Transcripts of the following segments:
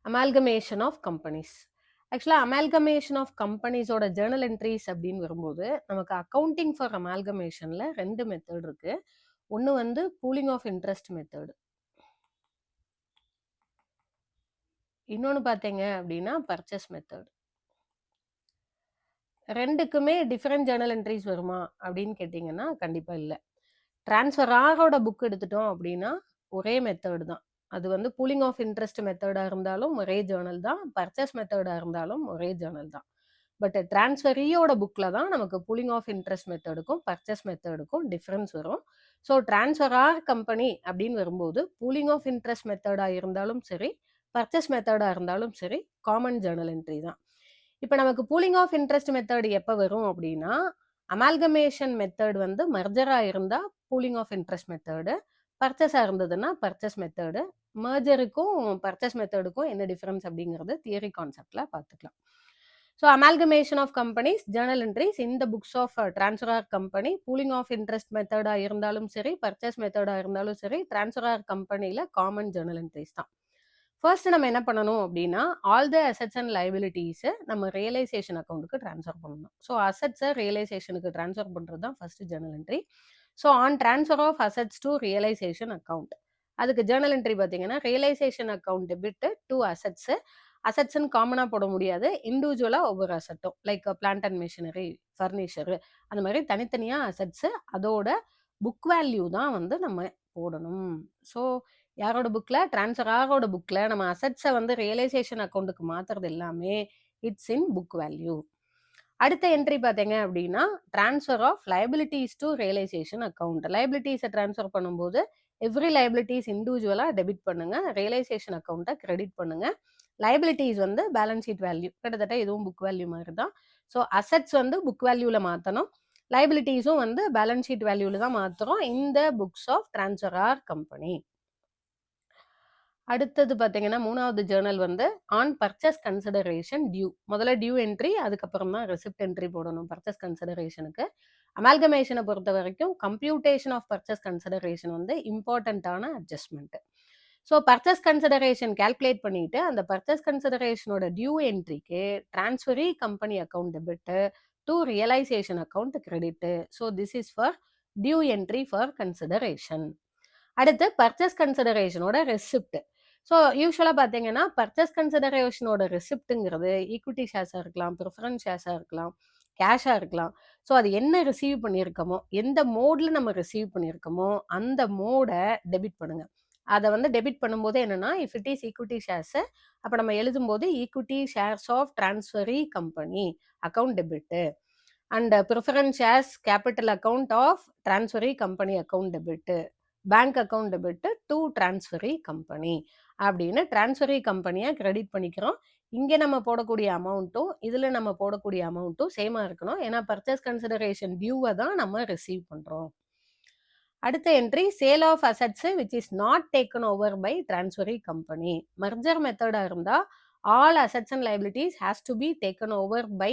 Amalgamation of companies. ஆக்சுவலாக amalgamation of கம்பெனிஸோட journal entries அப்படின்னு வரும்போது நமக்கு அக்கௌண்டிங் ஃபார் அமால்கமேஷனில் 2 மெத்தட் இருக்கு. ஒன்று வந்து பூலிங் ஆஃப் இன்ட்ரெஸ்ட் மெத்தட், இன்னொன்று பார்த்தீங்க அப்படின்னா பர்ச்சேஸ் மெத்தட். ரெண்டுக்குமே டிஃப்ரெண்ட் ஜேர்னல் என்ட்ரிஸ் வருமா அப்படின்னு கேட்டிங்கன்னா கண்டிப்பாக இல்லை. டிரான்ஸ்ஃபராரோட புக் எடுத்துட்டோம் அப்படின்னா ஒரே மெத்தட் தான். அது வந்து பூலிங் ஆஃப் இன்ட்ரெஸ்ட் மெத்தடாக இருந்தாலும் ஒரே ஜேர்னல் தான், பர்ச்சேஸ் மெத்தடாக இருந்தாலும் ஒரே ஜேர்னல் தான். பட் டிரான்ஸ்ஃபரியோட புக்கில் தான் நமக்கு பூலிங் ஆஃப் இன்ட்ரெஸ்ட் மெத்தடுக்கும் பர்ச்சேஸ் மெத்தடுக்கும் டிஃப்ரென்ஸ் வரும். ஸோ டிரான்ஸ்ஃபரார் கம்பெனி அப்படின்னு வரும்போது பூலிங் ஆஃப் இன்ட்ரெஸ்ட் மெத்தடாக இருந்தாலும் சரி, பர்ச்சேஸ் மெத்தடாக இருந்தாலும் சரி, காமன் ஜேர்னல் என்ட்ரி தான். இப்போ நமக்கு பூலிங் ஆஃப் இன்ட்ரெஸ்ட் மெத்தட் எப்போ வரும் அப்படின்னா, அமால்கமேஷன் மெத்தட் வந்து மர்ஜராக இருந்தால் பூலிங் ஆஃப் இன்ட்ரெஸ்ட் மெத்தடு, பர்ச்சேஸாக இருந்ததுன்னா பர்ச்சேஸ் மெத்தடு. மர்ஜருக்கும் பர்ச்சேஸ் மெத்தடுக்கும் என்ன டிஃபரன்ஸ் அப்படிங்கிறது தியரி கான்செப்டில் பார்த்துக்கலாம். So amalgamation of companies journal entries இந்த books of transferor company pooling of interest மெத்தடாக இருந்தாலும் சரி, பர்ச்சேஸ் மெத்தடாக இருந்தாலும் சரி, டிரான்ஸ்ஃபரார் கம்பெனியில் காமன் ஜேர்னல் என்ட்ரிஸ் தான். ஃபர்ஸ்ட் நம்ம என்ன பண்ணணும் அப்படின்னா, ஆல் த அசெட்ஸ் அண்ட் லைபிலிட்டிஸை நம்ம ரியலைசேஷன் அக்கௌண்ட்டுக்கு ட்ரான்ஸ்ஃபர் பண்ணணும். ஸோ அசெட்ஸை ரியலைசேஷனுக்கு ட்ரான்ஸ்ஃபர் பண்ணுறது தான் first journal entry. So on transfer of assets to realisation account, அதுக்கு ஜேர்னல் என்ட்ரி பார்த்தீங்கன்னா realization account debit to assets. அசெட்ஸ்ன்னு காமனாக போட முடியாது, இண்டிவிஜுவலாக ஒவ்வொரு அசெட்டும் like plant and machinery, furniture, அந்த மாதிரி தனித்தனியாக அசெட்ஸு அதோட புக் வேல்யூ தான் வந்து நம்ம போடணும். ஸோ யாரோட புக்கில், டிரான்ஸ்ஃபராரோட புக்கில் நம்ம அசெட்ஸை வந்து ரியலைசேஷன் அக்கௌண்ட்டுக்கு மாற்றுறது எல்லாமே இட்ஸ் இன் புக் வேல்யூ. அடுத்த என்ட்ரி பார்த்தீங்க அப்படின்னா transfer of liabilities to realisation account. லைபிலிட்டிஸை ட்ரான்ஸ்ஃபர் பண்ணும்போது எவ்ரி லைபிலிட்டிஸ் இண்டிவிஜுவலாக டெபிட் பண்ணுங்க, ரியலைசேஷன் அக்கௌண்ட்டை கிரெடிட் பண்ணுங்க. லைபிலிட்டிஸ் வந்து பேலன்ஸ் ஷீட் வேல்யூ, கிட்டத்தட்ட இதுவும் புக் வேல்யூ மாதிரி தான். ஸோ அசெட்ஸ் வந்து புக் வேல்யூவில் மாற்றணும், லைபிலிட்டிஸும் வந்து பேலன்ஸ் ஷீட் வேல்யூவில் தான் மாற்றுறோம் இந்த புக்ஸ் ஆஃப் டிரான்ஸ்ஃபரார் கம்பெனி. அடுத்தது பார்த்தீங்கன்னா மூணாவது ஜேர்னல் வந்து ஆன் பர்ச்சேஸ் கன்சிடரேஷன் டியூ. முதல்ல டியூ என்ட்ரி, அதுக்கப்புறம் தான் ரெசிப்ட் என்ட்ரி போடணும் பர்ச்சேஸ் கன்சிடரேஷனுக்கு. அமால்கமேஷனை பொறுத்த வரைக்கும் கம்ப்யூட்டேஷன் ஆஃப் பர்ச்சேஸ் கன்சிடரேஷன் வந்து இம்பார்ட்டண்ட்டான adjustment. So purchase consideration calculate பண்ணிட்டு அந்த பர்ச்சேஸ் கன்சிடரேஷனோட டியூ என்ட்ரிக்கு transferee company account debit to realisation account credit. So this is for due entry for consideration. அடுத்து பர்ச்சேஸ் கன்சிடரேஷனோட ரெசிப்ட். ஸோ யூஸ்வலாக பார்த்தீங்கன்னா பர்ச்சேஸ் கன்சிடரேஷனோட ரெசிப்ட்டுங்கிறது ஈக்விட்டி ஷேர்ஸாக இருக்கலாம், ப்ரிஃபரன்ஸ் ஷேர்ஸாக இருக்கலாம், கேஷாக இருக்கலாம். ஸோ அது என்ன ரிசீவ் பண்ணியிருக்கோமோ, எந்த மோடில் நம்ம ரிசீவ் பண்ணியிருக்கோமோ அந்த மோடை டெபிட் பண்ணுங்க. அதை வந்து டெபிட் பண்ணும்போது என்னன்னா, if it is equity shares, அப்போ நம்ம எழுதும்போது equity shares of transferee company account debit, and preference shares capital account of transferee company account debit, bank account debit to transferee company அப்படின்னு டிரான்ஸ்ஃபரி கம்பெனியை கிரெடிட் பண்ணிக்கிறோம். இங்கே நம்ம போடக்கூடிய அமௌண்ட்டும் இதில் நம்ம போடக்கூடிய அமௌண்ட்டும் சேமாக இருக்கணும், ஏன்னா பர்ச்சேஸ் கன்சிடரேஷன் டியூவை தான் நம்ம ரிசீவ் பண்ணுறோம். அடுத்த entry sale of assets which is not taken over by transferee company. Merger மெத்தடாக இருந்தால் all assets and liabilities has to be taken over by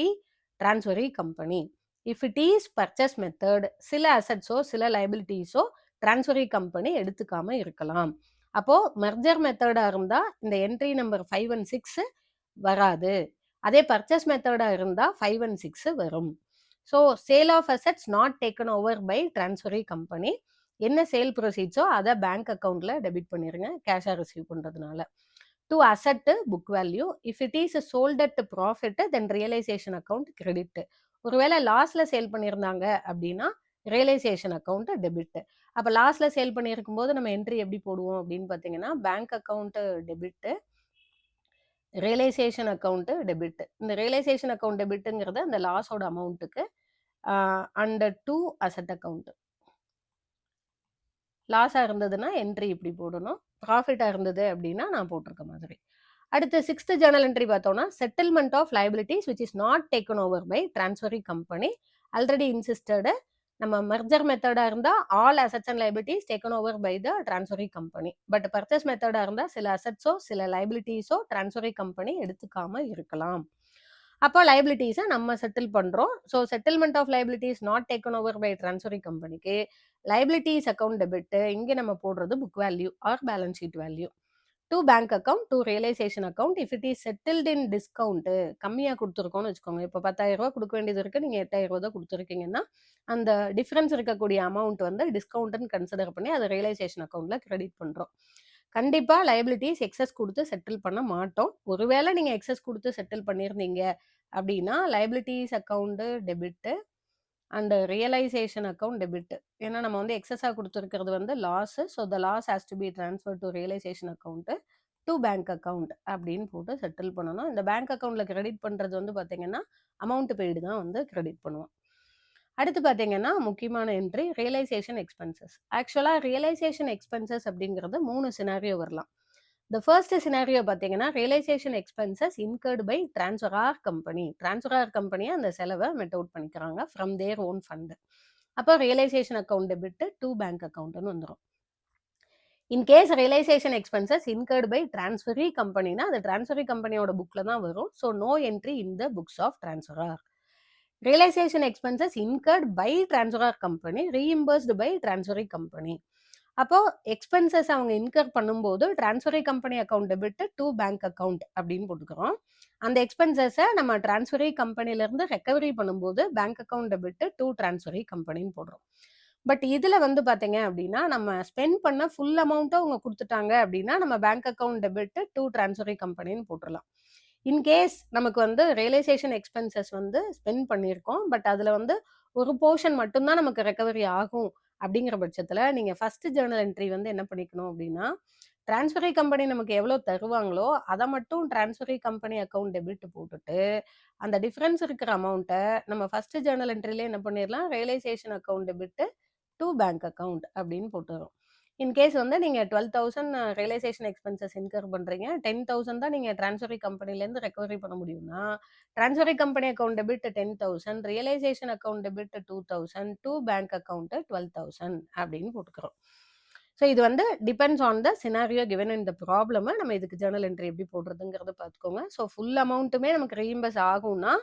transferee company. If it is purchase method, சில அசெட்ஸோ சில லைபிலிட்டிஸோ டிரான்ஸ்ஃபரி company எடுத்துக்காம இருக்கலாம். அப்போ merger மெத்தடாக இருந்தால் இந்த என்ட்ரி நம்பர் 5 and 6 வராது, அதே பர்ச்சேஸ் மெத்தடாக இருந்தால் 5 and 6 வரும். So sale of assets not taken over by transferee company, என்ன சேல் ப்ரொசீட்ஸோ அதை பேங்க் அக்கௌண்ட்டில் டெபிட் பண்ணிடுங்க கேஷாக ரிசீவ் பண்ணுறதுனால. To asset book value, if it is sold at profit then realization account credit. ஒருவேளை லாஸில் சேல் பண்ணியிருந்தாங்க அப்படின்னா ரியலைசேஷன் அக்கௌண்ட் டெபிட். அப்போ லாஸில் சேல் பண்ணியிருக்கும் போது நம்ம என்ட்ரி எப்படி போடுவோம் அப்படின்னு பார்த்தீங்கன்னா bank account debit, realisation account debit. இந்த ரியலைசேஷன் அக்கௌண்ட் டெபிட்டுங்கிறது அந்த லாஸோட அமௌண்ட்டுக்கு, அண்ட் டு அசெட் அக்கௌண்ட். லாஸாக இருந்ததுன்னா என்ட்ரி இப்படி போடணும், ப்ராஃபிட்டாக இருந்தது அப்படின்னா நான் போட்டிருக்க மாதிரி. அடுத்து 6th ஜேர்னல் என்ட்ரி பார்த்தோம்னா settlement of liabilities which is not taken over by transferee company. Already insisted, நம்ம மர்ஜர் மெத்தடாக இருந்தால் all assets and liabilities taken over by the transferee company. But purchase மெத்தடாக இருந்தால் சில அசெட்ஸோ சில லைபிலிட்டிஸோ டிரான்ஸ்ஃபரி கம்பெனி எடுத்துக்காம இருக்கலாம். அப்போ லைபிலிட்டிஸை நம்ம செட்டில் பண்ணுறோம். So settlement of liabilities not taken over by transferee கம்பெனிக்கு லைபிலிட்டிஸ் அக்கௌண்ட் டெபிட், இங்கே நம்ம போடுறது book value or balance sheet value. To to bank account to realisation account. If it is settled in discount, கம்மியாக கொடுத்துருக்கோம்னு வச்சுக்கோங்க. இப்போ 10,000 ரூபா கொடுக்க வேண்டியது இருக்கு, நீங்க 8,000 ரூபா தான் கொடுத்துருக்கீங்கன்னா அந்த டிஃபரன்ஸ் இருக்கக்கூடிய அமௌண்ட் வந்து டிஸ்கவுண்ட்னு கன்சிடர் பண்ணி அதை ரியலைசேஷன் அக்கௌண்ட்ல கிரெடிட் பண்றோம். கண்டிப்பா லைபிலிட்டிஸ் எக்ஸஸ் கொடுத்து செட்டில் பண்ண மாட்டோம். ஒருவேளை நீங்க எக்ஸஸ் கொடுத்து செட்டில் பண்ணியிருந்தீங்க அப்படின்னா liabilities account debit and realisation account debit. ஏன்னா நம்ம வந்து எக்ஸஸா கொடுத்துருக்கிறது வந்து loss. So the loss has to be transfer to realisation account to bank account அப்படின்னு போட்டு செட்டில் பண்ணணும். இந்த பேங்க் அக்கௌண்ட்ல கிரெடிட் பண்றது வந்து பாத்தீங்கன்னா அமௌண்ட் பெய்டு தான் வந்து கிரெடிட் பண்ணுவோம். அடுத்து பார்த்தீங்கன்னா முக்கியமான என்ட்ரி ரியலைசேஷன் எக்ஸ்பென்சஸ். ஆக்சுவலாக ரியலைசேஷன் எக்ஸ்பென்சஸ் அப்படிங்கிறது 3 சினாரியோ வரலாம். த ஃபர்ஸ்ட் சினாரியோ பார்த்தீங்கன்னா realization expenses incurred by transferor company. Transferor கம்பெனியை அந்த செலவை மெட் அவுட் பண்ணிக்கிறாங்க ஃப்ரம் தேர் ஓன் ஃபண்ட். அப்போ realization account debit to bank அக்கௌண்ட்னு வந்துடும். In case realization expenses incurred by transferee கம்பெனினா அது டிரான்ஸ்ஃபரி கம்பெனியோட புக்கில் தான் வரும். So no entry in the books of transferor. Realization expenses incurred by transferor company, reimbursed by transferring company. அப்போ expenses அவங்க இன்கர் பண்ணும்போது transferee company account debit to bank account அப்படின்னு போட்டுக்கிறோம். அந்த எக்ஸ்பென்சஸை நம்ம டிரான்ஸ்ஃபரி கம்பெனிலேருந்து ரெக்கவரி பண்ணும்போது bank account debit to transferee கம்பெனின்னு போடுறோம். பட் இதில் வந்து பார்த்தீங்க அப்படின்னா நம்ம ஸ்பெண்ட் பண்ண ஃபுல் அமௌண்ட்டும் அவங்க கொடுத்துட்டாங்க அப்படின்னா நம்ம bank account debit to transferee கம்பெனின்னு போட்டுடலாம். இன்கேஸ் நமக்கு வந்து ரியலைசேஷன் எக்ஸ்பென்சஸ் வந்து ஸ்பெண்ட் பண்ணியிருக்கோம், பட் அதில் வந்து ஒரு போர்ஷன் மட்டும்தான் நமக்கு ரெக்கவரி ஆகும் அப்படிங்கிற பட்சத்தில் நீங்கள் ஃபர்ஸ்ட் ஜேர்னல் என்ட்ரி வந்து என்ன பண்ணிக்கணும் அப்படின்னா டிரான்ஸ்ஃபரி கம்பெனி நமக்கு எவ்வளோ தருவாங்களோ அதை மட்டும் டிரான்ஸ்ஃபரி கம்பெனி அக்கௌண்ட் டெபிட் போட்டுட்டு அந்த டிஃப்ரென்ஸ் இருக்கிற அமௌண்ட்டை நம்ம ஃபர்ஸ்ட் ஜேர்னல் என்ட்ரிலே என்ன பண்ணிடலாம் realisation account debit to bank account அப்படின்னு போட்டுரும். இன்கேஸ் வந்து நீங்கள் 12,000 ரியலைசேஷன் எக்ஸ்பென்சஸ் இன்கர் பண்ணுறீங்க, 10,000 தான் நீங்கள் டிரான்ஸ்ஃபரி கம்பெனிலேருந்து ரெக்கவரி பண்ண முடியும்னா transferee company account debit 10,000, realization account debit 2,000, to bank account 12,000 அப்படின்னு போட்டுக்கிறோம். ஸோ இது வந்து depends on the scenario given in the problem. நம்ம இதுக்கு ஜேர்னல் என்ட்ரி எப்படி போடுறதுங்கிறத பார்த்துக்கோங்க. ஸோ ஃபுல் அமௌண்ட்டுமே நமக்கு ரீஇம்பர்ஸ் ஆகும்னா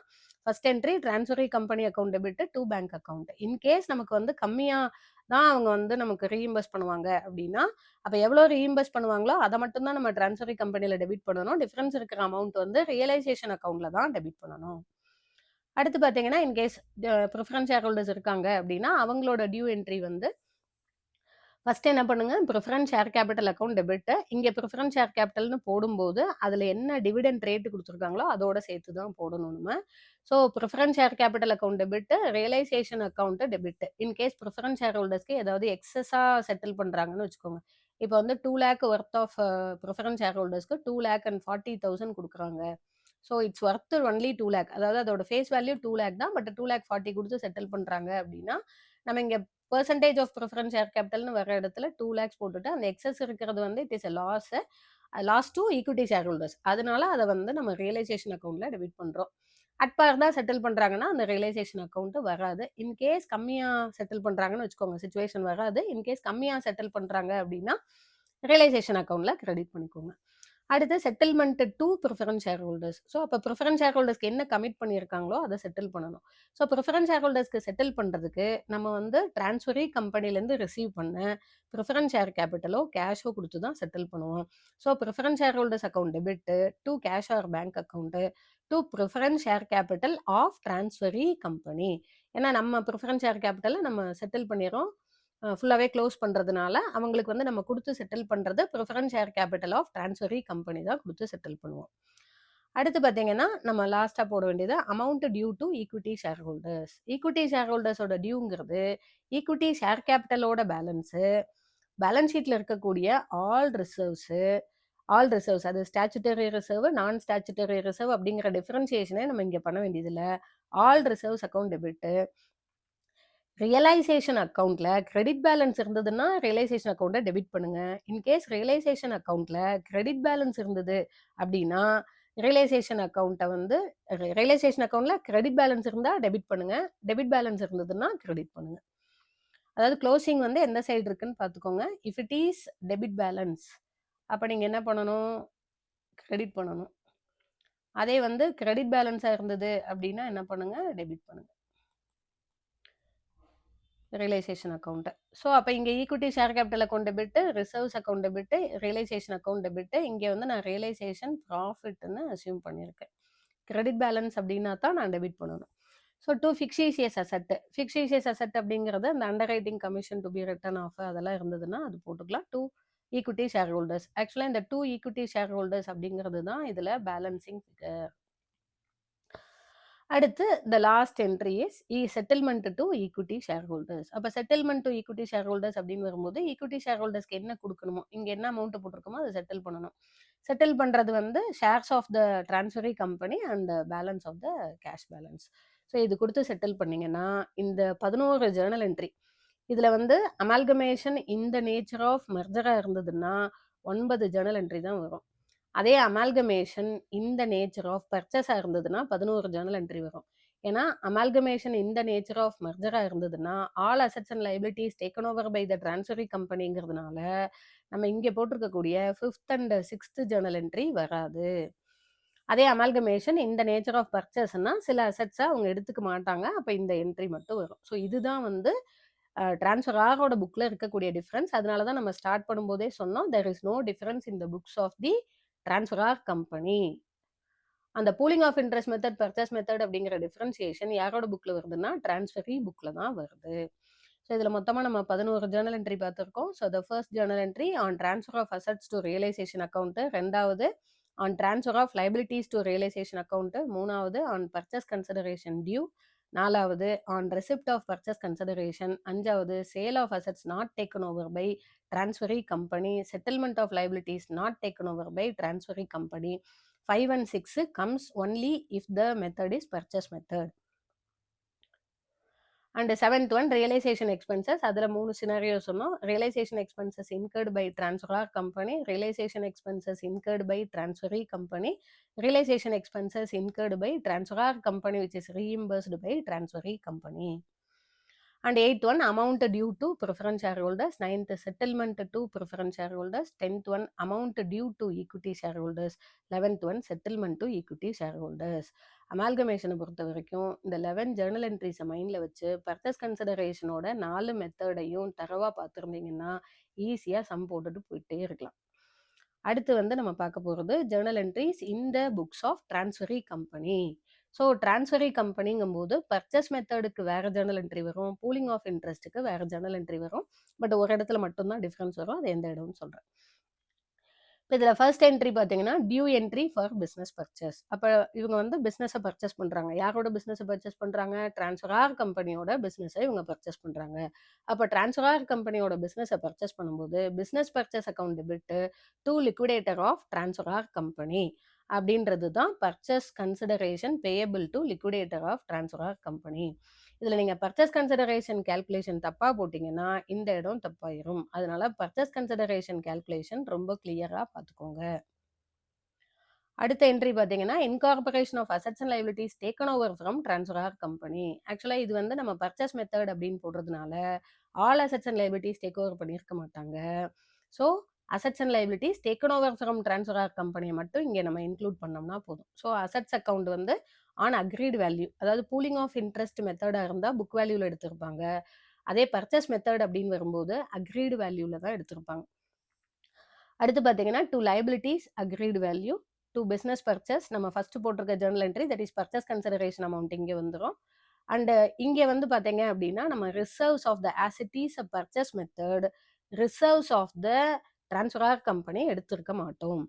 first entry transferee company account debit to bank account. In case நமக்கு வந்து கம்மியாக தான் அவங்க வந்து நமக்கு ரீஇம்பர்ஸ் பண்ணுவாங்க அப்படின்னா அப்போ எவ்வளோ ரீஇம்பர்ஸ் பண்ணுவாங்களோ அதை மட்டும் தான் நம்ம டிரான்ஸ்ஃபரி கம்பெனியில் டெபிட் பண்ணணும். டிஃப்ரென்ஸ் இருக்கிற அமௌண்ட் வந்து ரியலைசேஷன் அக்கௌண்ட்டில் தான் டெபிட் பண்ணணும். அடுத்து பார்த்தீங்கன்னா இன்கேஸ் ப்ரிஃபரன்ஸ் ஷேர் ஹோல்டர்ஸ் இருக்காங்க அப்படின்னா அவங்களோட டியூ என்ட்ரி வந்து ஃபர்ஸ்ட் என்ன பண்ணுங்க, preference share capital account debit. இங்கே ப்ரிஃபரன்ஸ் ஷேர் கேபிட்டல்னு போடும்போது அதில் என்ன டிவிடெண்ட் ரேட்டு கொடுத்துருக்காங்களோ அதோட சேர்த்து தான் போடணும் நம்ம. So preference share capital account debit, realization account debit. In case preference share ஹோல்டர்ஸ்க்கு ஏதாவது எக்ஸஸாக செட்டில் பண்ணுறாங்கன்னு வச்சுக்கோங்க. இப்போ வந்து 2 lakh worth of preference share ஹோல்டர்ஸ்க்கு 2,40,000 கொடுக்குறாங்க. So it's worth only 2 lakh. அதாவது அதோட ஃபேஸ் வேல்யூ 2 lakh தான், பட் 2,40,000 கொடுத்து செட்டில் பண்ணுறாங்க அப்படின்னா நம்ம இங்கே பெர்சன்டேஜ் ஆஃப் ப்ரிஃபரன்ஸ் ஷேர் கேபிட்டல்னு வர இடத்துல 2 lakhs போட்டுட்டு அந்த எக்ஸஸ் இருக்கிறது வந்து it is a loss to equity share holders. அதனால அதை வந்து நம்ம ரியலைசேஷன் அக்கௌண்ட்ல டெபிட் பண்ணுறோம். அட்பார் தான் செட்டில் பண்ணுறாங்கன்னா அந்த ரியலைசேஷன் அக்கௌண்ட் வராது. இன்கேஸ் கம்மியாக செட்டில் பண்ணுறாங்கன்னு வச்சுக்கோங்க, சுச்சுவேஷன் வராது. இன்கேஸ் கம்மியாக செட்டில் பண்ணுறாங்க அப்படின்னா ரியலைசேஷன் அக்கௌண்ட்ல கிரெடிட் பண்ணிக்கோங்க. அடுத்து settlement to preference share holders. So அப்போ ப்ரிஃபரன்ஸ் ஷேர் ஹோல்டர்ஸ்க்கு என்ன கமிட் பண்ணியிருக்காங்களோ அதை செட்டில் பண்ணணும். ஸோ ப்ரிஃபரன்ஸ் ஷேர் ஹோல்டர்ஸ்க்கு செட்டில் பண்ணுறதுக்கு நம்ம வந்து டிரான்ஸ்ஃபரி கம்பெனிலேருந்து ரிசீவ் பண்ண ப்ரிஃபரன்ஸ் ஷேர் கேபிட்டலோ கேஷோ கொடுத்து தான் செட்டில் பண்ணுவோம். So preference share holders account debit to cash or bank account to preference share capital of transferee company. ஏன்னா நம்ம ப்ரிஃபரன்ஸ் ஷேர் கேபிட்டலை நம்ம செட்டில் பண்ணிடுறோம், ஃபுல்லாகவே க்ளோஸ் பண்ணுறதுனால அவங்களுக்கு வந்து நம்ம கொடுத்து செட்டில் பண்ணுறது preference share capital of transferee company தான் கொடுத்து செட்டில் பண்ணுவோம். அடுத்து பார்த்தீங்கன்னா நம்ம லாஸ்ட்டாக போட வேண்டியது amount due to equity share holders. Equity share ஹோல்டர்ஸோட டியூங்கிறது ஈக்விட்டி ஷேர் கேபிட்டலோட பேலன்ஸு, பேலன்ஸ் ஷீட்டில் இருக்கக்கூடிய ஆல் ரிசர்வ்ஸ் அது statutory reserve, non statutory reserve அப்படிங்கிற டிஃபரன்சியேஷனே நம்ம இங்கே பண்ண வேண்டியதில்லை. All reserves account debit. Realization அக்கௌண்ட்ல கிரெடிட் பேலன்ஸ் இருந்ததுன்னா ரியலைசேஷன் அக்கௌண்ட்டை டெபிட் பண்ணுங்க. இன்கேஸ் ரியலைசேஷன் அக்கௌண்ட்ல கிரெடிட் பேலன்ஸ் இருந்தது அப்படின்னா ரியலைசேஷன் அக்கௌண்ட்டை வந்து ரியலைசேஷன் அக்கௌண்ட்ல கிரெடிட் பேலன்ஸ் இருந்தால் டெபிட் பண்ணுங்க, டெபிட் பேலன்ஸ் இருந்ததுன்னா கிரெடிட் பண்ணுங்க. அதாவது க்ளோசிங் வந்து எந்த சைடு இருக்குன்னு பார்த்துக்கோங்க. If it is debit balance அப்போ நீங்கள் என்ன பண்ணணும், கிரெடிட் பண்ணணும். அதே வந்து கிரெடிட் பேலன்ஸாக இருந்தது அப்படின்னா என்ன பண்ணுங்க, டெபிட் பண்ணுங்க. Realisation account. ஸோ அப்போ இங்கே equity share capital account debit, reserves account debit, realization account debit. இங்கே வந்து நான் ரியலைசேஷன் ப்ராஃபிட்னு அசியூம் பண்ணியிருக்கேன். கிரெடிட் பேலன்ஸ் அப்படின்னா தான் நான் டெபிட் பண்ணணும். So to fictitious asset. Fictitious asset அப்படிங்கிறது அந்த under writing commission to be written off அதெல்லாம் இருந்ததுன்னா அது போட்டுக்கலாம். To equity share holders. ஆக்சுவலாக இந்த டூ ஈக்விட்டி ஷேர் ஹோல்டர்ஸ் அப்படிங்கிறது தான் இதில் பேலன்சிங் ஃபிகர். அடுத்து the last entry is settlement to equity share holders. அப்போ settlement to equity share holders அப்படின்னு வரும்போது ஈக்விட்டி ஷேர் ஹோல்டர்ஸ்க்கு என்ன கொடுக்கணுமோ, இங்கே என்ன அமௌண்ட் போட்டிருக்கோமோ அதை செட்டில் பண்ணணும். செட்டில் பண்ணுறது வந்து shares of the transferee company and balance of the cash balance. So இது கொடுத்து செட்டில் பண்ணிங்கன்னா இந்த 11 ஜேர்னல் என்ட்ரி இதில் வந்து அமால்கமேஷன் இந்த நேச்சர் ஆஃப் மெர்ஜராக இருந்ததுன்னா 9 ஜேர்னல் என்ட்ரி தான் வரும். அதே அமால்கமேஷன் இந்த நேச்சர் ஆஃப் பர்ச்சேஸாக இருந்ததுன்னா 11 ஜேர்னல் என்ட்ரி வரும். ஏன்னா அமால்கமேஷன் இந்த நேச்சர் ஆஃப் மெர்ஜராக இருந்ததுன்னா all assets and liabilities taken over by the transferee கம்பெனிங்கிறதுனால நம்ம இங்கே போட்டிருக்கக்கூடிய 5th and 6th journal entry வராது. அதே அமால்கமேஷன் இந்த நேச்சர் ஆஃப் பர்ச்சேஸ்னா சில அசட்ஸை அவங்க எடுத்துக்க மாட்டாங்க, அப்போ இந்த என்ட்ரி மட்டும் வரும். ஸோ இதுதான் வந்து டிரான்ஸ்ஃபர் ஆரோட புக்கில் இருக்கக்கூடிய டிஃப்ரென்ஸ். அதனால தான் நம்ம ஸ்டார்ட் பண்ணும்போதே சொன்னோம் there is no difference in the books of the transferor company. அந்த pooling of interest method, purchase method அப்படிங்கிற டிஃப்ரென்சியேஷன் யாரோட புக்கில் வருதுன்னா டிரான்ஸ்ஃபரி புக்கில் தான் வருது. ஸோ இதில் மொத்தமாக நம்ம 11 ஜேர்னல் என்ட்ரி பார்த்துருக்கோம். So the first journal entry on transfer of assets to realization account, ரெண்டாவது on transfer of liabilities to realization account, மூணாவது ஆன் பர்ச்சேஸ் கன்சிடரேஷன் டியூ, நாலாவது on receipt of purchase consideration, அஞ்சாவது sale of assets not taken over by transferee company, settlement of liabilities not taken over by transferee company. 5 and 6 comes only if the method is purchase method. And 7th one realization expenses. அதில் 3 scenario சொன்னோம். realization expenses incurred by transferor company, realization expenses incurred by transferee company, realization expenses incurred by transferor company which is reimbursed by transferee company. And 8th one amount due to preference shareholders, 9th settlement to preference shareholders, 10th one amount due to equity shareholders, 11th one settlement to equity shareholders. அமால்கமேஷனை பொறுத்த வரைக்கும் இந்த 11 Journal என்ட்ரிஸை மைண்டில் வச்சு purchase கன்சிடரேஷனோட 4 மெத்தடையும் தரவாக பார்த்துருந்தீங்கன்னா ஈஸியாக some போட்டுட்டு போயிட்டே இருக்கலாம். அடுத்து வந்து நம்ம பார்க்க போகிறது journal entries in the books of transferee company. So transferee கம்பெனிங்கும் போது பர்ச்சேஸ் மெத்தடுக்கு வேறு ஜேர்னல் என்ட்ரி வரும், பூலிங் ஆஃப் இன்ட்ரெஸ்ட்டுக்கு வேறு ஜேர்னல் என்ட்ரி வரும். பட் ஒரு இடத்துல மட்டும்தான் டிஃப்ரென்ஸ் வரும், அது எந்த இடம்னு சொல்கிறேன். இப்போ இதில் ஃபர்ஸ்ட் என்ட்ரி பார்த்தீங்கன்னா due entry for business purchase. அப்போ இவங்க வந்து பிஸ்னஸை பர்ச்சேஸ் பண்ணுறாங்க. யாரோட பிஸ்னஸை பர்ச்சேஸ் பண்ணுறாங்க? டிரான்ஸ்ஃபரார் கம்பெனியோட பிஸ்னஸை இவங்க பர்ச்சேஸ் பண்ணுறாங்க. அப்போ டிரான்ஸ்ஃபரார் கம்பெனியோட பிஸ்னஸை பர்ச்சேஸ் பண்ணும்போது business purchase account debit to liquidator of transferor company அப்படின்றது தான் purchase consideration payable to liquidator of transferor company. இதில் நீங்கள் பர்ச்சேஸ் கன்சிடரேஷன் கேல்குலேஷன் தப்பாக போட்டிங்கன்னா இந்த இடம் தப்பாயிரும். அதனால பர்ச்சேஸ் கன்சிடரேஷன் கேல்குலேஷன் ரொம்ப கிளியராக பார்த்துக்கோங்க. அடுத்த என்ட்ரி பார்த்தீங்கன்னா incorporation of assets and liabilities taken over from transferor company. ஆக்சுவலாக இது வந்து நம்ம பர்ச்சேஸ் மெத்தட் அப்படின்னு போடுறதுனால all assets and liabilities take over பண்ணியிருக்க மாட்டாங்க. So assets and liabilities taken over from transferor கம்பெனியை மட்டும் இங்கே நம்ம இன்க்ளூட் பண்ணோம்னா போதும். ஸோ அசட்ஸ் அக்கௌண்ட் வந்து ஆன் அக்ரீடு வேல்யூ, அதாவது பூலிங் ஆஃப் இன்ட்ரெஸ்ட் மெத்தடாக இருந்தால் புக் வேல்யூவில் எடுத்திருப்பாங்க. அதே பர்ச்சேஸ் மெத்தட் அப்படின்னு வரும்போது அக்ரீடு வேல்யூவில் தான் எடுத்திருப்பாங்க. அடுத்து பார்த்தீங்கன்னா to liabilities agreed value, to business purchase நம்ம ஃபர்ஸ்ட் போட்டிருக்க journal entry that is purchase consideration amount இங்கே வந்துடும். அண்டு இங்கே வந்து பார்த்தீங்க அப்படின்னா நம்ம ரிசர்வ்ஸ் ஆஃப் த ஆசிட்டிஸ் purchase method reserves of the transferor company எடுத்திருக்க மாட்டோம்.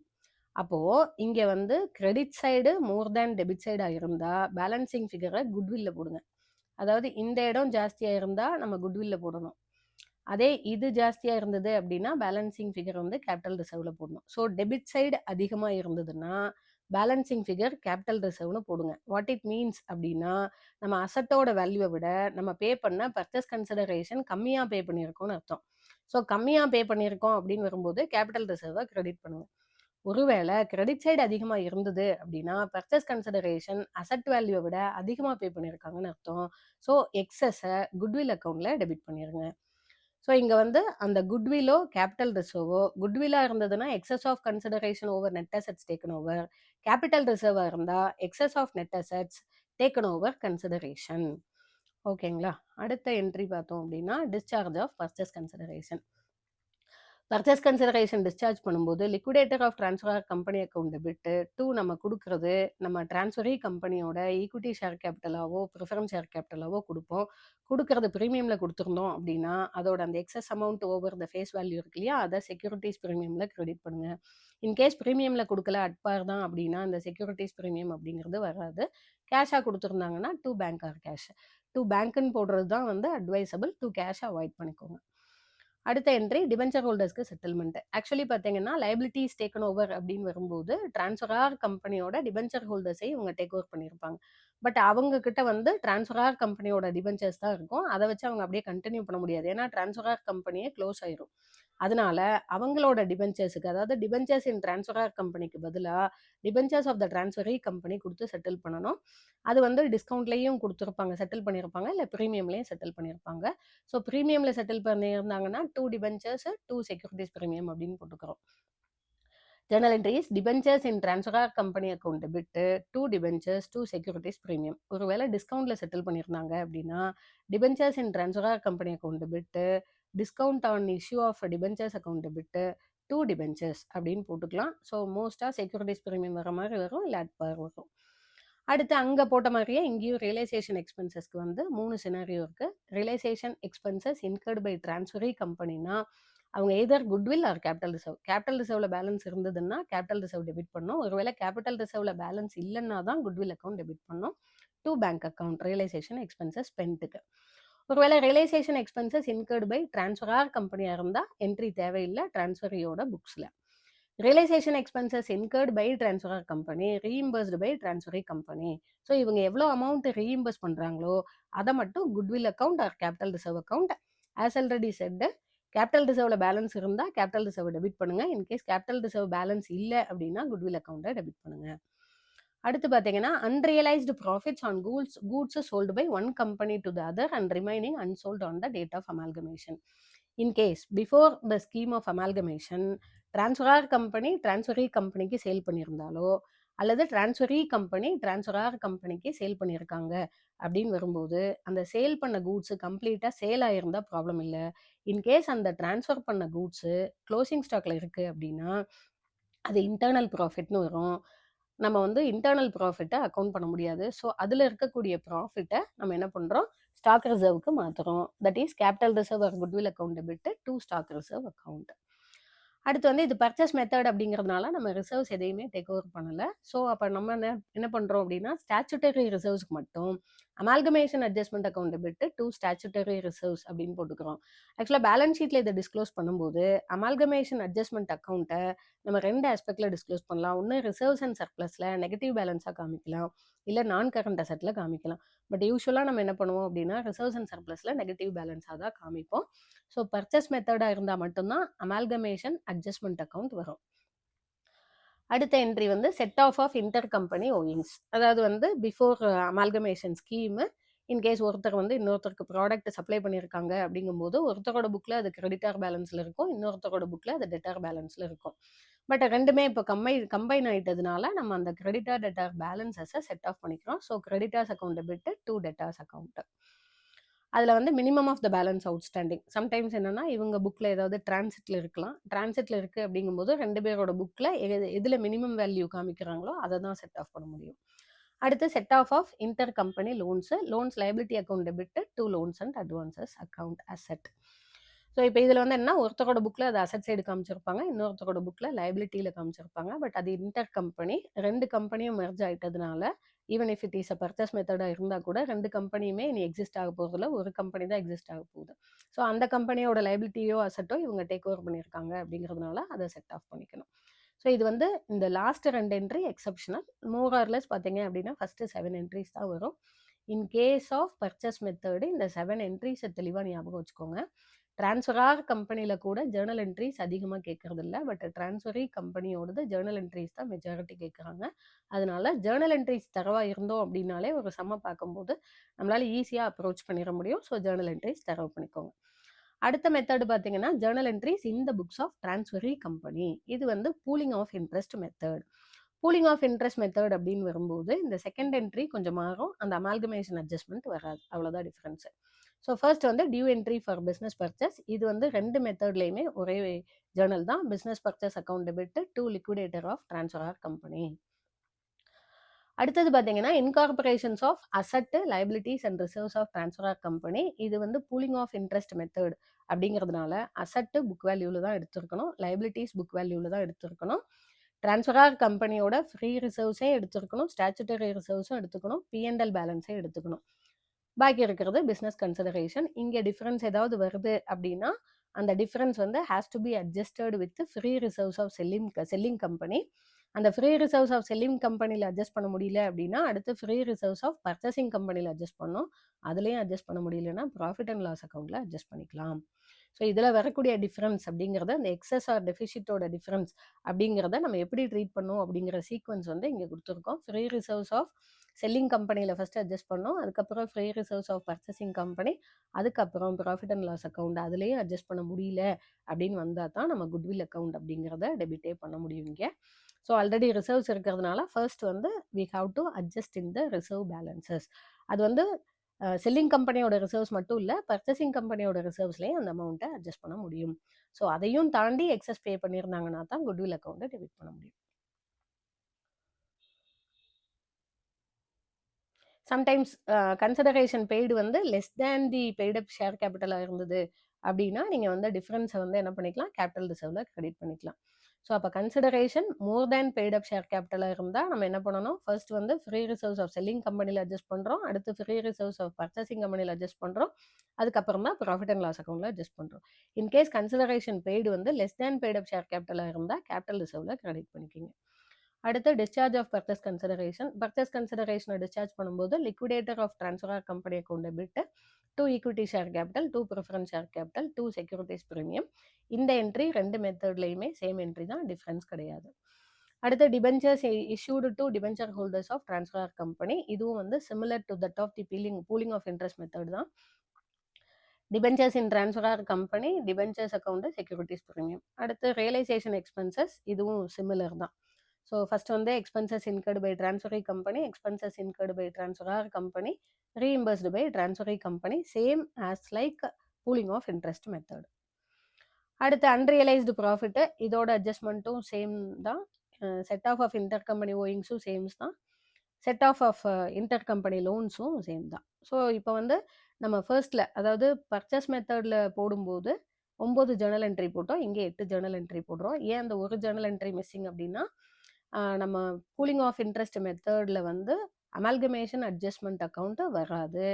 அப்போது இங்கே வந்து credit side more than debit சைடாக இருந்தால் பேலன்சிங் ஃபிகரை குட்வில்ல போடுங்க. அதாவது இந்த இடம் ஜாஸ்தியாக இருந்தால் நம்ம குட்வில்ல போடணும். அதே இது ஜாஸ்தியாக இருந்தது அப்படின்னா பேலன்சிங் ஃபிகர் வந்து கேபிட்டல் ரிசர்வில் போடணும். ஸோ டெபிட் சைடு அதிகமாக இருந்ததுன்னா பேலன்சிங் ஃபிகர் கேபிட்டல் ரிசர்வ்னு போடுங்க. வாட் இட் மீன்ஸ் அப்படின்னா நம்ம அசட்டோட வேல்யூவை விட நம்ம பே பண்ண பர்ச்சேஸ் கன்சிடரேஷன் கம்மியாக பே பண்ணியிருக்கோம்னு அர்த்தம். ஸோ கம்மியாக பே பண்ணியிருக்கோம் அப்படின்னு வரும்போது கேபிட்டல் ரிசர்வை கிரெடிட் பண்ணுங்க. ஒருவேளை கிரெடிட் சைடு அதிகமாக இருந்தது அப்படின்னா பர்ச்சேஸ் கன்சிடரேஷன் அசட் வேல்யூவை விட அதிகமாக பே பண்ணியிருக்காங்கன்னு அர்த்தம். ஸோ எக்ஸஸை குட்வில் அக்கௌண்ட்டில் டெபிட் பண்ணிடுங்க. ஸோ இங்கே வந்து அந்த குட்விலோ கேபிட்டல் ரிசர்வோ, குட்வில்லாக இருந்ததுன்னா excess of consideration over net assets taken over, capital ரிசர்வாக இருந்தால் excess of net assets taken over consideration. ஓகேங்களா? அடுத்த என்ட்ரி பார்த்தோம் அப்படின்னா, discharge of purchase consideration. Purchase consideration discharge பண்ணும்போது liquidator of transfer company account debit to நம்ம கொடுக்குறது நம்ம ட்ரான்ஸ்ஃபரி கம்பெனியோட ஈக்விட்டி ஷேர் கேபிட்டலாவோ ப்ரிஃபரன்ஸ் ஷேர் கேபிட்டலாவோ கொடுப்போம். கொடுக்கறது ப்ரீமியமில் கொடுத்துருந்தோம் அப்படின்னா அதோட அந்த excess amount over the face value இருக்கு இல்லையா, அதை செக்யூரிட்டிஸ் ப்ரீமியமில் கிரெடிட் பண்ணுங்க. இன்கேஸ் ப்ரீமியமில் கொடுக்கல அட்பார் தான் அப்படின்னா அந்த செக்யூரிட்டிஸ் ப்ரீமியம் அப்படிங்கிறது வராது. கேஷாக கொடுத்துருந்தாங்கன்னா to bank or cash. To பேங்க்குன்னு போடுறது தான் வந்து அட்வைசபிள். டூ கேஷை அவாய்ட் பண்ணிக்கோங்க. அடுத்த என்ட்ரி டிபென்ச்சர் ஹோல்டர்ஸ்க்கு செட்டில்மெண்ட். ஆக்சுவலி பார்த்தீங்கன்னா லைபிலிட்டிஸ் டேக்கன் ஓவர் அப்படின்னு வரும்போது டிரான்ஸ்ஃபரார் கம்பெனியோட டிபென்ச்சர் ஹோல்டர்ஸை இவங்க டேக் ஓவர் பண்ணியிருப்பாங்க. பட் அவங்க கிட்ட வந்து டிரான்ஸ்ஃபரார் கம்பெனியோட டிபென்ச்சர்ஸ் தான் இருக்கும். அதை வச்சு அவங்க அப்படியே கண்டினியூ பண்ண முடியாது. ஏன்னா டிரான்ஸ்ஃபரார் கம்பெனியே க்ளோஸ் ஆயிரும். அதனால அவங்களோட டிபென்ச்சர்ஸுக்கு, அதாவது டிபென்ச்சர்ஸ் இன் டிரான்ஸ்ஃபரார் கம்பெனிக்கு பதிலாக debentures of the transferee company கொடுத்து செட்டில் பண்ணணும். அது வந்து டிஸ்கவுண்ட்லேயும் கொடுத்துருப்பாங்க, செட்டில் பண்ணியிருப்பாங்க, இல்லை ப்ரீமியம்லேயும் செட்டில் பண்ணியிருப்பாங்க. ஸோ ப்ரீமியமில் செட்டில் பண்ணியிருந்தாங்கன்னா to debentures to securities premium அப்படின்னு போட்டுக்கிறோம். Journal entries debentures in transfer company account debit to debentures to securities premium. ஒருவேளை டிஸ்கவுண்ட்டில் செட்டில் பண்ணியிருந்தாங்க அப்படின்னா debentures in transfer company account debit discount on issue of debentures account debit to debentures அப்படின்னு போட்டுக்கலாம். So மோஸ்ட்டாக securities premium வர மாதிரி வரும், இல்லை அட்பார் வரும். அடுத்து அங்கே போட்ட மாதிரியே இங்கேயும் ரியலைசேஷன் எக்ஸ்பென்சஸ்க்கு வந்து 3 சினாரியோ இருக்குது. Realisation expenses incurred by transferee கம்பெனினா அவங்க either goodwill or capital reserve. Capital ரிசர்வ்ல பேலன்ஸ் இருந்ததுன்னா கேபிட்டல் ரிசர்வ் டெபிட் பண்ணணும். ஒருவேளை கேபிட்டல் ரிசர்வ்ல பேலன்ஸ் இல்லைன்னா தான் குட்வில் அக்கௌண்ட் டெபிட் பண்ணணும். To bank account realisation expenses ஸ்பென்ட்டுக்கு. ஒருவேளை realisation expenses incurred by transferor கம்பெனியாக இருந்தால் என்ட்ரி தேவையில்லை டிரான்ஸ்ஃபரியோட புக்ஸில். Realisation expenses incurred by transferor company reimbursed by transferee company. So இவங்க எவ்வளோ அமௌண்ட் ரீஇம்பர்ஸ் பண்ணுறாங்களோ அதை மட்டும் goodwill account or capital reserve account. As already said, capital ரிசர்வ்ல பேலன்ஸ் இருந்தால் கேபிட்டல் ரிசர்வ் டெபிட் பண்ணுங்க. இன்கேஸ் கேபிட்டல் ரிசர்வ் பேலன்ஸ் இல்லை அப்படின்னா குட்வில் அக்கௌண்ட்டை டெபிட் பண்ணுங்க. அடுத்து பார்த்தீங்கன்னா unrealised profits on goods sold by one company to the other and remaining unsold on the date of amalgamation. In case before the scheme of amalgamation transferor company transferee கம்பெனிக்கு sale பண்ணியிருந்தாலோ அல்லது டிரான்ஸ்ஃபரி company டிரான்ஸ்ஃபரார் கம்பெனிக்கு sale பண்ணியிருக்காங்க அப்படின்னு வரும்போது அந்த sale பண்ண goods கம்ப்ளீட்டாக sale ஆகிருந்தால் problem இல்லை. இன்கேஸ் அந்த டிரான்ஸ்ஃபர் பண்ண கூட்ஸு க்ளோசிங் ஸ்டாக்ல இருக்குது அப்படின்னா அது இன்டர்னல் ப்ராஃபிட்னு வரும். நம்ம வந்து இன்டர்னல் ப்ராஃபிட்டை அக்கௌண்ட் பண்ண முடியாது. ஸோ அதில் இருக்கக்கூடிய ப்ராஃபிட்டை நம்ம என்ன பண்ணுறோம், ஸ்டாக் ரிசர்வுக்கு மாற்றுறோம். That is capital reserve or goodwill account debit to stock reserve account. அடுத்து வந்து இது பர்ச்சேஸ் மெத்தட் அப்படிங்கிறதுனால நம்ம ரிசர்வ்ஸ் எதையுமே டேக் ஓவர் பண்ணலை. ஸோ அப்போ நம்ம என்ன பண்ணுறோம் அப்படின்னா ஸ்டாச்சுட்டரி ரிசர்வ்ஸ்க்கு மட்டும் amalgamation adjustment account debit to statutory reserves அப்படின்னு போட்டுக்கிறோம். ஆக்சுவலாக பேலன்ஸ் ஷீட்டில் இதை டிஸ்க்ளோஸ் பண்ணும்போது அமால்கமேஷன் அட்ஜஸ்ட்மெண்ட் அக்கௌண்ட்டை நம்ம 2 ஆஸ்பெக்டில் டிஸ்க்ளோஸ் பண்ணலாம். ஒன்று ரிசர்வ்ஸ் அண்ட் சர்ப்ளஸில் நெகட்டிவ் பேலன்ஸாக காமிக்கலாம், இல்லை நான் கரண்ட் அசெட்டில் காமிக்கலாம். பட் யூஸ்வலாக நம்ம என்ன பண்ணுவோம் அப்படின்னா ரிசர்வ்ஸ் அண்ட் சர்ப்ளஸில் நெகட்டிவ் பேலன்ஸாக தான் காமிப்போம். ஸோ பர்ச்சேஸ் மெத்தடாக இருந்தால் மட்டும்தான் அமால்கமேஷன் அட்ஜஸ்ட்மெண்ட் அக்கௌண்ட் வரும். அடுத்த என்ட்ரி வந்து செட் ஆஃப் இன்டர் கம்பெனி ஓயிங்ஸ். அதாவது வந்து பிஃபோர் அமால்கமேஷன் ஸ்கீமு இன்கேஸ் ஒருத்தர் வந்து இன்னொருத்தருக்கு ப்ராடக்ட் சப்ளை பண்ணியிருக்காங்க அப்படிங்கும்போது ஒருத்தரோட புக்கில் அது கிரெடிட்டார் பேலன்ஸில் இருக்கும், இன்னொருத்தரோட புக்கில் அது டெட்டார் பேலன்ஸில் இருக்கும். பட் ரெண்டுமே இப்போ கம்பைன் ஆகிட்டதுனால நம்ம அந்த கிரெடிட்டார் டெட்டார் பேலன்ஸஸை செட் ஆஃப் பண்ணிக்கிறோம். So creditors account debit to debtors account. அதில் வந்து minimum of the balance outstanding. Sometimes என்னன்னா இவங்க புக்கில் ஏதாவது டிரான்சிட்டில் இருக்கலாம். டிரான்சிட்டில் இருக்குது அப்படிங்கும்போது 2 பேரோட புக்கில் எதில் மினிமம் வேல்யூ காமிக்கிறாங்களோ அதை தான் செட் ஆஃப் பண்ண முடியும். அடுத்து set off inter company loans liability account debit to loans and advances account asset. So இப்போ இதில் வந்து என்ன ஒருத்தரோட புக்கில் அது அசெட் சைடு காமிச்சிருப்பாங்க, இன்னொருத்தரோட புக்கில் லைபிலிட்டியில் காமிச்சிருப்பாங்க. பட் அது இன்டர் கம்பெனி, 2 கம்பெனியும் மெர்ஜ் ஆகிட்டதுனால even if it is a purchase மெத்தடாக இருந்தால் கூட 2 கம்பெனியுமே இனி எக்ஸிஸ்ட் ஆக போகிறதுல ஒரு கம்பெனி தான் எக்ஸிஸ்ட் ஆக போகுது. ஸோ அந்த கம்பெனியோட லைபிலிட்டியோ அசெட்டோ இவங்க டேக் ஓவர் பண்ணியிருக்காங்க அப்படிங்கிறதுனால அதை செட் ஆஃப் பண்ணிக்கணும். ஸோ இது வந்து இந்த last 2 entry exceptional. More or less பார்த்தீங்க அப்படின்னா ஃபஸ்ட்டு 7 என்ட்ரிஸ் தான் வரும். In case of purchase method இந்த 7 என்ட்ரிஸை தெளிவாக ஞாபகம் வச்சுக்கோங்க. டிரான்ஸ்ஃபரார் கம்பெனியில் கூட ஜேர்னல் என்ட்ரிஸ் அதிகமாக கேட்கறது இல்லை. பட் டிரான்ஸ்ஃபரி கம்பெனியோடது ஜேர்னல் என்ட்ரிஸ் தான் மெஜாரிட்டி கேட்குறாங்க. அதனால ஜேர்னல் என்ட்ரிஸ் தரவாக இருந்தோம் அப்படின்னாலே ஒரு சம்ம பார்க்கும்போது நம்மளால ஈஸியாக அப்ரோச் பண்ணிட முடியும். ஸோ ஜேர்னல் என்ட்ரிஸ் தரவு பண்ணிக்கோங்க. அடுத்த மெத்தடு பார்த்தீங்கன்னா journal entries in the books of transferee company. இது வந்து pooling of interest method. Pooling of interest method அப்படின்னு வரும்போது இந்த செகண்ட் என்ட்ரி கொஞ்சம் மாறும், அந்த அமால்கமேஷன் அட்ஜஸ்ட்மெண்ட் வராது, அவ்வளோதான் டிஃப்ரென்ஸு. ஸோ ஃபர்ஸ்ட் வந்து due entry for business purchase. இது வந்து 2 மெத்தட்லையுமே ஒரே ஜேர்னல் தான். Business purchase account debit to liquidator of transfer company. அடுத்தது பார்த்தீங்கன்னா incorporations of asset liabilities and reserves of transfer company. இது வந்து பூலிங் ஆஃப் இன்ட்ரெஸ்ட் மெத்தட் அப்படிங்கிறதுனால அசட்டு புக் வேல்யூவில் தான் எடுத்திருக்கணும், லைபிலிட்டிஸ் புக் வேல்யூவில் தான் எடுத்திருக்கணும். ட்ரான்ஸ்ஃபர் கம்பெனியோட ஃப்ரீ ரிசர்வ்ஸே எடுத்துருக்கணும், ஸ்டாச்சுட்டரி ரிசர்வ்ஸும் எடுத்துக்கணும், பிஎன்எல் பேலன்ஸே எடுத்துக்கணும். பாக்கி இருக்கிறது பிஸ்னஸ் கன்சிடரேஷன். இங்கே டிஃப்ரென்ஸ் ஏதாவது வருது அப்படின்னா அந்த டிஃப்ரென்ஸ் வந்து has to be adjusted with free reserves of selling company. அந்த ஃப்ரீ ரிசர்வ்ஸ் ஆஃப் செல்லிங் கம்பெனியில் அட்ஜஸ்ட் பண்ண முடியல அப்படின்னா அடுத்து ஃப்ரீ ரிசர்வ்ஸ் ஆஃப் பர்ச்சேசிங் கம்பெனியில் அட்ஜஸ்ட் பண்ணோம். அதுலேயும் அட்ஜஸ்ட் பண்ண முடியலன்னா ப்ராஃபிட் அண்ட் லாஸ் அக்கௌண்ட்டில் அட்ஜஸ்ட் பண்ணிக்கலாம். ஸோ இதில் வரக்கூடிய டிஃப்ரென்ஸ் அப்படிங்கிறத அந்த எக்ஸஸ் ஆர் டெஃபிசிட்டோட டிஃப்ரென்ஸ் அப்படிங்கிறத நம்ம எப்படி ட்ரீட் பண்ணோம் அப்படிங்கிற சீக்வன்ஸ் வந்து இங்கே கொடுத்துருக்கோம். ஃப்ரீ ரிசர்வ்ஸ் ஆஃப் செல்லிங் கம்பெனியில் ஃபஸ்ட்டு அட்ஜஸ்ட் பண்ணோம், அதுக்கப்புறம் free reserves of purchasing company, அதுக்கப்புறம் ப்ராஃபிட் அண்ட் லாஸ் அக்கௌண்ட். அதுலேயும் அட்ஜஸ்ட் பண்ண முடியல அப்படின்னு வந்தால் தான் நம்ம குட்வில் அக்கௌண்ட் அப்படிங்கிறத டெபிட்டே பண்ண முடியும் இங்கே. ஸோ ஆல்ரெடி ரிசர்வ்ஸ் இருக்கிறதுனால ஃபர்ஸ்ட் வந்து we have to adjust in the reserve balances. அது வந்து செல்லிங் கம்பெனியோட ரிசர்வ்ஸ் மட்டும் இல்லை, பர்ச்சேசிங் கம்பெனியோட ரிசர்வ்ஸ்லேயும் அந்த அமௌண்ட்டை அட்ஜஸ்ட் பண்ண முடியும். ஸோ அதையும் தாண்டி எக்ஸஸ் பே பண்ணியிருந்தாங்கன்னா தான் குட்வில் அக்கௌண்ட்டை டெபிட் பண்ண முடியும். சம்டைம்ஸ் கன்சிடரேஷன் பெய்டு வந்து லெஸ் தேன் தி பெய்டப் ஷேர் கேபிட்டலாக இருந்தது அப்படின்னா நீங்கள் வந்து டிஃப்ரென்ஸை வந்து என்ன பண்ணிக்கலாம், கேபிட்டல் ரிசர்வில் கிரெடிட் பண்ணிக்கலாம். ஸோ அப்போ கன்சிடரேஷன் மோர் தேன் பெய்டப் ஷேர் கேபிட்டலாக இருந்தால் நம்ம என்ன பண்ணணும், ஃபர்ஸ்ட் வந்து ஃப்ரீ ரிசர்வ்ஸ் ஆஃப் செல்லிங் கம்பெனியில் அட்ஜஸ்ட் பண்ணுறோம், அடுத்து ஃப்ரீ ரிசர்வ்ஸ் ஆஃப் பர்ச்சேசிங் கம்பெனியில் அட்ஜஸ்ட் பண்ணுறோம், அதுக்கப்புறம் தான் ப்ராஃபிட் அண்ட் லாஸ் அக்கௌண்ட்டில் அட்ஜஸ்ட் பண்ணுறோம். இன்கேஸ் கன்சிடரேஷன் பெய்டு வந்து லெஸ் தேன் பெய்டப் ஷேர் கேபிட்டலாக இருந்தால் கேபிட்டல் ரிசர்வில் கிரெடிட் பண்ணிக்கிங்க. அடுத்து discharge of purchase consideration. Purchase கன்சிடரேஷனை டிஸ்சார்ஜ் பண்ணும்போது liquidator of transfer company account debit to equity share capital, to preference share capital, to securities premium. இந்த entry 2 மெத்தட்லையுமே சேம் என்ட்ரி தான், டிஃப்ரென்ஸ் கிடையாது. அடுத்து debentures issued to debenture holders of transfer company. இதுவும் வந்து similar to that of the pooling of interest method தான். Debentures in transfer company, debentures account, securities premium. அடுத்து realisation expenses, இதுவும் similar தான். So first வந்து expenses incurred by transferee company, expenses incurred by transfer company, reimbursed by transferee company, same as like pooling of interest method. அடுத்து unrealised profit, இதோட அட்ஜஸ்ட்மெண்ட்டும் same தான். Set off inter company ஓயிங்ஸும் sames தான், set off inter company லோன்ஸும் same தான். So இப்போ வந்து நம்ம ஃபர்ஸ்ட்டில் அதாவது பர்ச்சேஸ் மெத்தடில் போடும்போது 9 ஜேர்னல் என்ட்ரி போட்டோம், இங்கே 8 ஜேர்னல் என்ட்ரி போடுறோம். ஏன் அந்த ஒரு ஜேர்னல் என்ட்ரி மிஸ்ஸிங் அப்படின்னா நம்ம பூலிங் ஆஃப் இன்ட்ரெஸ்ட் மெத்தடில் வந்து அமால்கமேஷன் அட்ஜஸ்ட்மெண்ட் அக்கௌண்ட்டு வராது.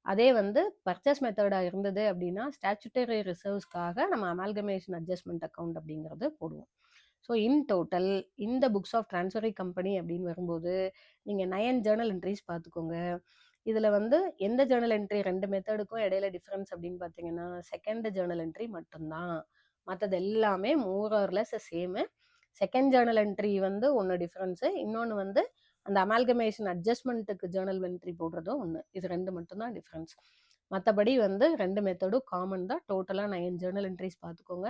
அதே வந்து பர்ச்சேஸ் மெத்தடாக இருந்தது அப்படின்னா ஸ்டாச்சுட்டரி ரிசர்வ்ஸ்க்காக நம்ம அமால்கமேஷன் அட்ஜஸ்ட்மெண்ட் அக்கௌண்ட் அப்படிங்கிறது போடுவோம். ஸோ இன் டோட்டல் இந்த புக்ஸ் ஆஃப் ட்ரான்ஸ்ஃபரி கம்பெனி அப்படின்னு வரும்போது நீங்கள் 9 ஜேர்னல் என்ட்ரிஸ் பார்த்துக்கோங்க. இதில் வந்து எந்த ஜேர்னல் என்ட்ரி 2 மெத்தடுக்கும் இடையில டிஃப்ரென்ஸ் அப்படின்னு பார்த்தீங்கன்னா செகண்ட் ஜேர்னல் என்ட்ரி மட்டும்தான், மற்றது எல்லாமே more or less same. Second journal entry வந்து ஒன்று டிஃப்ரென்ஸு, இன்னொன்று வந்து அந்த அமால்கமேஷன் அட்ஜஸ்ட்மெண்ட்டுக்கு ஜேர்னல் என்ட்ரி போடுறதும் ஒன்று. இது 2 மட்டும்தான் டிஃப்ரென்ஸ். மற்றபடி வந்து 2 மெத்தடும் காமன் தான். டோட்டலாக 9 ஜேர்னல் என்ட்ரிஸ் பார்த்துக்கோங்க.